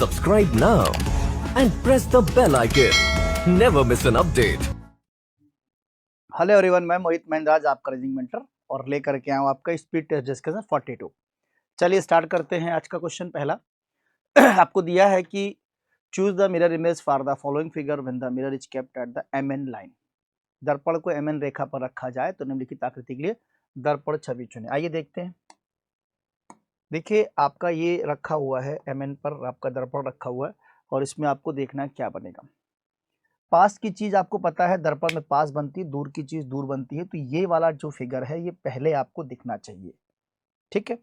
Subscribe now and press the bell icon. Never miss an update. Hello everyone, मैं मोहित महेंद्राज, आपका reasoning mentor, और लेकर के आया हूँ आपका स्पीड टेस्ट डिस्कशन 42। चलिए स्टार्ट करते हैं आज का क्वेश्चन। पहला आपको दिया है कि choose the mirror image for the following figure when the mirror is kept at the MN line. दर्पण को MN रेखा पर रखा जाए तो निम्नलिखित आकृति के लिए दर्पण छवि चुने। आइए देखते हैं। देखिए आपका ये रखा हुआ है, MN पर आपका दर्पण रखा हुआ है और इसमें आपको देखना है क्या बनेगा। पास की चीज आपको पता है, दर्पण में पास बनती है, दूर की चीज दूर बनती है। तो ये वाला जो फिगर है ये पहले आपको दिखना चाहिए। ठीक है,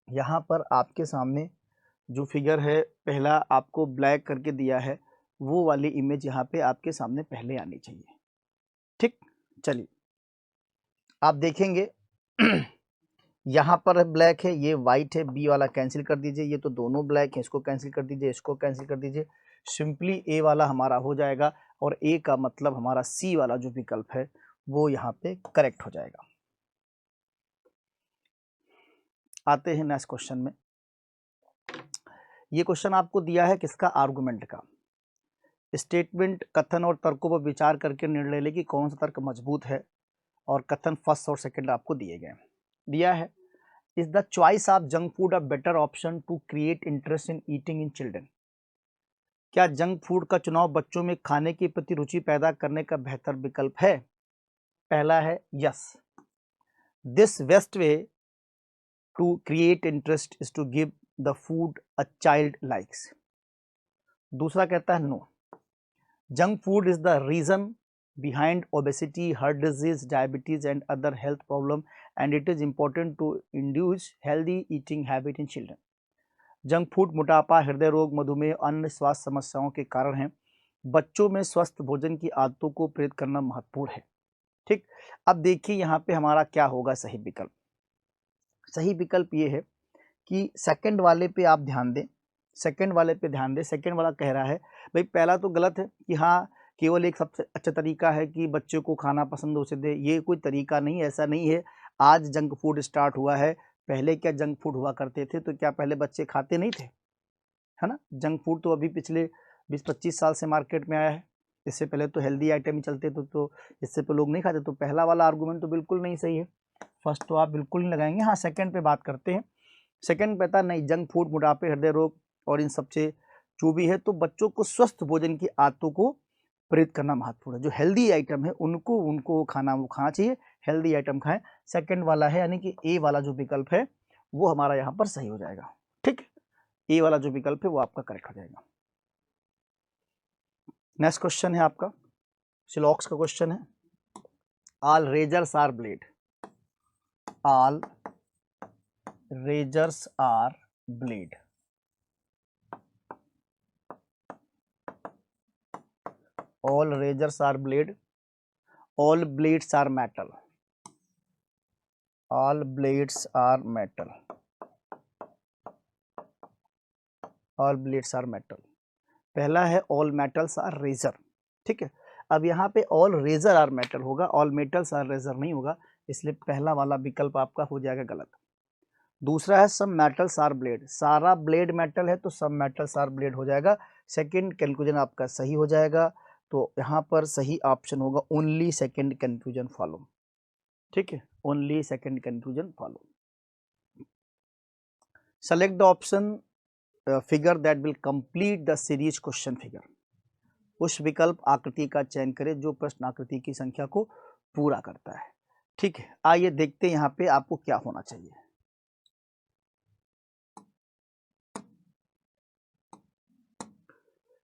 यहाँ पर आपके सामने जो फिगर है पहला आपको ब्लैक करके दिया है, वो वाली इमेज यहाँ पे आपके सामने पहले आनी चाहिए। ठीक, चलिए आप देखेंगे यहाँ पर ब्लैक है, ये वाइट है, बी वाला कैंसिल कर दीजिए। ये तो दोनों ब्लैक है, इसको कैंसिल कर दीजिए, इसको कैंसिल कर दीजिए। सिंपली ए वाला हमारा हो जाएगा और ए का मतलब हमारा सी वाला जो विकल्प है वो यहाँ पे करेक्ट हो जाएगा। आते हैं नेक्स्ट क्वेश्चन में। ये क्वेश्चन आपको दिया है किसका? आर्गुमेंट का। स्टेटमेंट, कथन और तर्कों पर विचार करके निर्णय ले कि कौन सा तर्क मजबूत है, और कथन फर्स्ट और सेकंड आपको दिए गए। दिया है, is the choice of junk food a better option to create interest in eating in children. क्या जंक फूड का चुनाव बच्चों में खाने की प्रति रुचि पैदा करने का बेहतर विकल्प है? पहला है yes, this best way to create interest is to give the food a child likes. दूसरा कहता है no, junk food is the reason behind obesity, heart disease, diabetes and other health problem, and it is important to induce healthy eating habit in children. Junk food मोटापा, हृदय रोग, मधुमेह, अन्य स्वास्थ्य समस्याओं के कारण है। बच्चों में स्वस्थ भोजन की आदतों को प्रेरित करना महत्वपूर्ण है। ठीक, अब देखिए यहाँ पे हमारा क्या होगा सही विकल्प। सही विकल्प ये है कि सेकंड वाले पे आप ध्यान दें, सेकंड वाले पे ध्यान दें। सेकंड वाला कह रहा है, भाई पहला तो गलत है कि हाँ केवल एक सबसे अच्छा तरीका है कि बच्चों को खाना पसंद उसे दे। ये कोई तरीका नहीं, ऐसा नहीं है। आज जंक फूड स्टार्ट हुआ है, पहले क्या जंक फूड हुआ करते थे? तो क्या पहले बच्चे खाते नहीं थे? है ना, जंक फूड तो अभी पिछले 20-25 साल से मार्केट में आया है। इससे पहले तो हेल्दी आइटम ही चलते थे, तो इससे पे लोग नहीं खाते। तो पहला वाला आर्गूमेंट तो बिल्कुल नहीं सही है, फर्स्ट तो आप बिल्कुल नहीं लगाएंगे। हाँ सेकंड पे बात करते हैं। सेकंड पता नहीं, जंक फूड मोटापे, हृदय रोग और इन सबसे जो भी है, तो बच्चों को स्वस्थ भोजन की आदतों को प्रेरित करना महत्वपूर्ण है। जो हेल्दी आइटम है उनको खाना वो खाना चाहिए, हेल्दी आइटम खाएं। सेकंड वाला है यानी कि ए वाला जो विकल्प है वो हमारा यहाँ पर सही हो जाएगा। ठीक, ए वाला जो विकल्प है वो आपका करेक्ट हो जाएगा। नेक्स्ट क्वेश्चन है आपका सिलॉक्स का क्वेश्चन है। All razors are blade, all razors are blade, all razors are blade, all blades are metal, all blades are metal, all blades are metal। पहला है all metals are razor। ठीक है, अब यहाँ पे all razor are metal होगा, all metals are razor नहीं होगा, इसलिए पहला वाला विकल्प आपका हो जाएगा गलत। दूसरा है some metals are blade, सारा ब्लेड मेटल है तो some metals are blade हो जाएगा। सेकेंड कंक्लूजन आपका सही हो जाएगा। तो यहाँ पर सही ऑप्शन होगा ओनली सेकेंड कंक्लूजन फॉलो। ठीक है, only second conclusion follow. Select the option figure that will complete the series question figure. उस विकल्प आकृति का चयन करें जो प्रश्न आकृति की संख्या को पूरा करता है। ठीक है, आइए देखते हैं यहाँ पे आपको क्या होना चाहिए।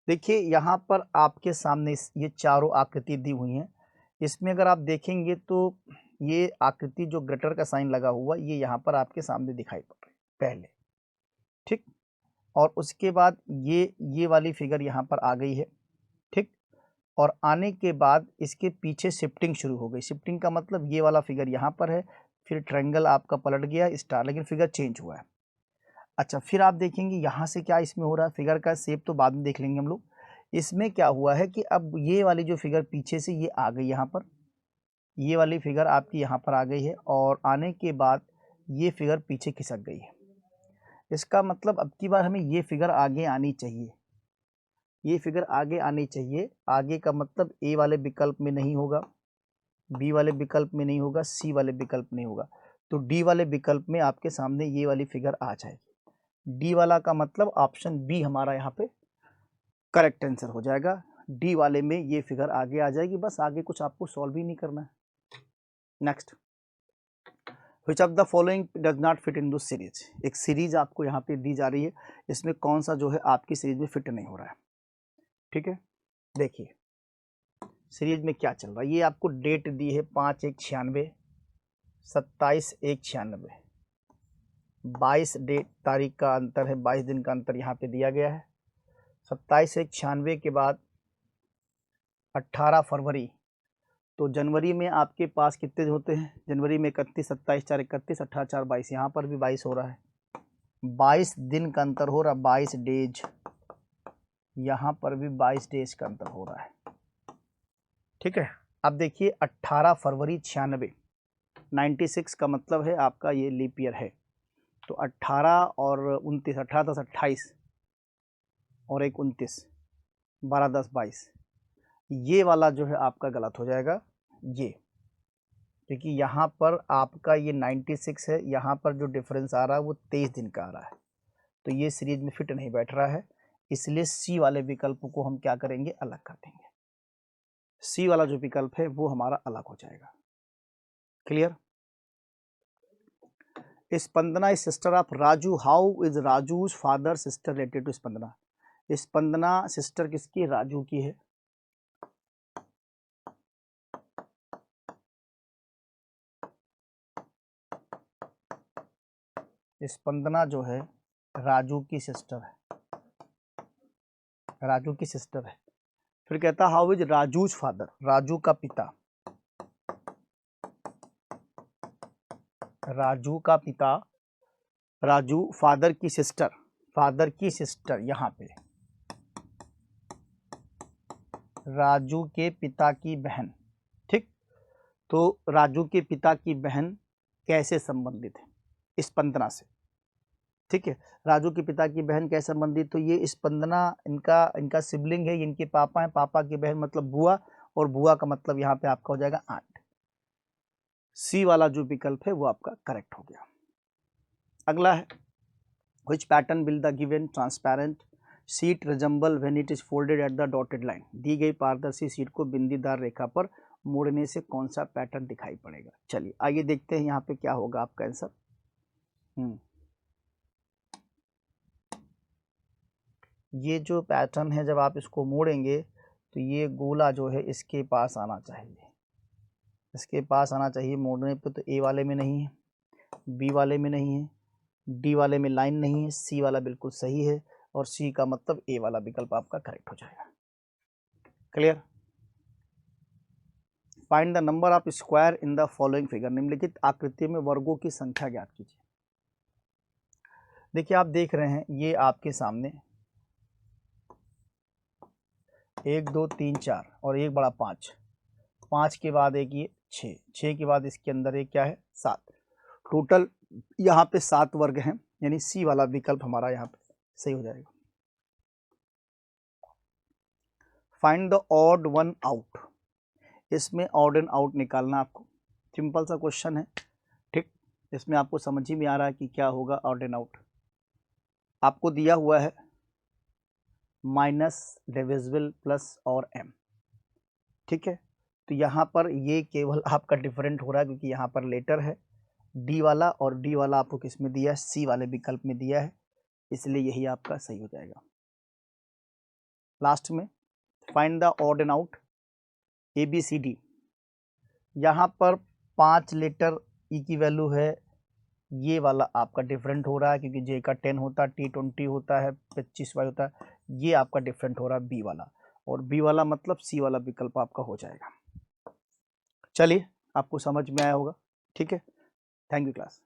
देखिए यहाँ पर आपके सामने ये चारों आकृति दी हुई हैं। इसमें अगर आप देखेंगे तो ये आकृति जो ग्रेटर का साइन लगा हुआ ये यहाँ पर आपके सामने दिखाई पड़ रही है पहले। ठीक, और उसके बाद ये वाली फिगर यहाँ पर आ गई है। ठीक, और आने के बाद इसके पीछे शिफ्टिंग शुरू हो गई। शिफ्टिंग का मतलब ये वाला फिगर यहाँ पर है, फिर ट्रायंगल आपका पलट गया स्टार, लेकिन फिगर चेंज हुआ है। अच्छा, फिर आप देखेंगे यहाँ से क्या इसमें हो रहा है, फिगर का शेप तो बाद में देख लेंगे हम लोग। इसमें क्या हुआ है कि अब ये वाली जो फिगर पीछे से ये आ गई यहाँ पर, ये वाली फिगर आपकी यहाँ पर आ गई है, और आने के बाद ये फिगर पीछे खिसक गई है। इसका मतलब अब की बार हमें ये फिगर आगे आनी चाहिए, ये फिगर आगे आनी चाहिए। आगे का मतलब ए वाले विकल्प में नहीं होगा, बी वाले विकल्प में नहीं होगा, सी वाले विकल्प में नहीं होगा, तो डी वाले विकल्प में आपके सामने ये वाली फिगर आ जाएगी। डी वाला का मतलब ऑप्शन बी हमारा यहाँ पे करेक्ट आंसर हो जाएगा। डी वाले में ये फिगर आगे आ जाएगी, बस आगे कुछ आपको सॉल्व ही नहीं करना है। Next, which of the following does not fit in this series. एक सीरीज आपको यहाँ पे दी जा रही है, इसमें कौन सा जो है आपकी सीरीज में फिट नहीं हो रहा है। ठीक है, देखिए सीरीज में क्या चल रहा है। ये आपको डेट दी है 5/1/96, 27/1/96, 22 डेट तारीख का अंतर है, 22 दिन का अंतर यहाँ पे दिया गया है। 27/1/96 के बाद 18 फरवरी, तो जनवरी में आपके पास कितने होते हैं, जनवरी में 31, 27 4 31, 18 4 22, यहाँ पर भी 22 हो रहा है, 22 दिन का अंतर हो रहा है, 22 डेज, यहाँ पर भी 22 डेज का अंतर हो रहा है। ठीक है, अब देखिए 18 फरवरी 96, 96 का मतलब है आपका ये लीप ईयर है, तो 18 और 29, 18 10 28 और 1 29, 12 10 22, ये वाला जो है आपका गलत हो जाएगा ये, क्योंकि यहाँ पर आपका ये 96 है, यहाँ पर जो डिफरेंस आ रहा है वो 23 दिन का आ रहा है, तो ये सीरीज में फिट नहीं बैठ रहा है, इसलिए सी वाले विकल्प को हम क्या करेंगे, अलग कर देंगे। सी वाला जो विकल्प है वो हमारा अलग हो जाएगा। Clear. Spandana is sister of Raju, how is Raju's father sister related to Spandana. Spandana sister किसकी, राजू की है। स्पंदना जो है राजू की सिस्टर है, राजू की सिस्टर है। फिर कहता how is Raju's father, Raju का पिता, राजू का पिता, राजू फादर की सिस्टर, फादर की सिस्टर, यहाँ पे राजू के पिता की बहन। ठीक, तो राजू के पिता की बहन कैसे संबंधित है, स्पंदना से। ठीक है, राजू के पिता की बहन कैसे संबंधित, तो ये स्पंदना इनका सिबलिंग है, इनके पापा हैं, पापा की बहन मतलब बुआ, और बुआ का मतलब यहाँ पे आपका हो जाएगा आंट। सी वाला जो विकल्प है वो आपका करेक्ट हो गया। अगला है which pattern will the given transparent sheet resemble when it is folded at the dotted line. दी गई पारदर्शी शीट को बिंदीदार रेखा पर मोड़ने से कौन सा पैटर्न दिखाई पड़ेगा। चलिए आइए देखते हैं यहाँ पे क्या होगा आपका आंसर। ये जो पैटर्न है जब आप इसको मोड़ेंगे तो ये गोला जो है इसके पास आना चाहिए, इसके पास आना चाहिए मोड़ने पे। तो ए वाले में नहीं है, बी वाले में नहीं है, डी वाले में लाइन नहीं है, सी वाला बिल्कुल सही है, और सी का मतलब ए वाला विकल्प आपका करेक्ट हो जाएगा। Clear. Find the number of square in the following figure. निम्नलिखित आकृति में वर्गों की संख्या ज्ञात कीजिए। देखिए आप देख रहे हैं ये आपके सामने 1 2 3 4 और एक बड़ा 5, 5 के बाद एक ये 6, 6 के बाद इसके अंदर एक क्या है 7, टोटल यहाँ पे 7 वर्ग हैं, यानी सी वाला विकल्प हमारा यहाँ पे सही हो जाएगा। Find the odd one out. इसमें ऑड एंड आउट निकालना आपको, सिंपल सा क्वेश्चन है। ठीक, इसमें आपको समझ ही में आ रहा है कि क्या होगा ऑड एंड आउट। आपको दिया हुआ है माइनस डिविजिबल प्लस और m। ठीक है, तो यहाँ पर ये केवल आपका डिफरेंट हो रहा है क्योंकि यहाँ पर लेटर है डी वाला, और डी वाला आपको किस में दिया है, सी वाले विकल्प में दिया है, इसलिए यही आपका सही हो जाएगा। लास्ट में find the odd and out ABCD। यहाँ पर 5 लेटर ई की वैल्यू है, ये वाला आपका डिफरेंट हो रहा है क्योंकि जे का 10 होता है, T 20 होता है, 25 वाई होता है, ये आपका डिफरेंट हो रहा है बी वाला, और बी वाला मतलब सी वाला विकल्प आपका हो जाएगा। चलिए आपको समझ में आया होगा। ठीक है, थैंक यू क्लास।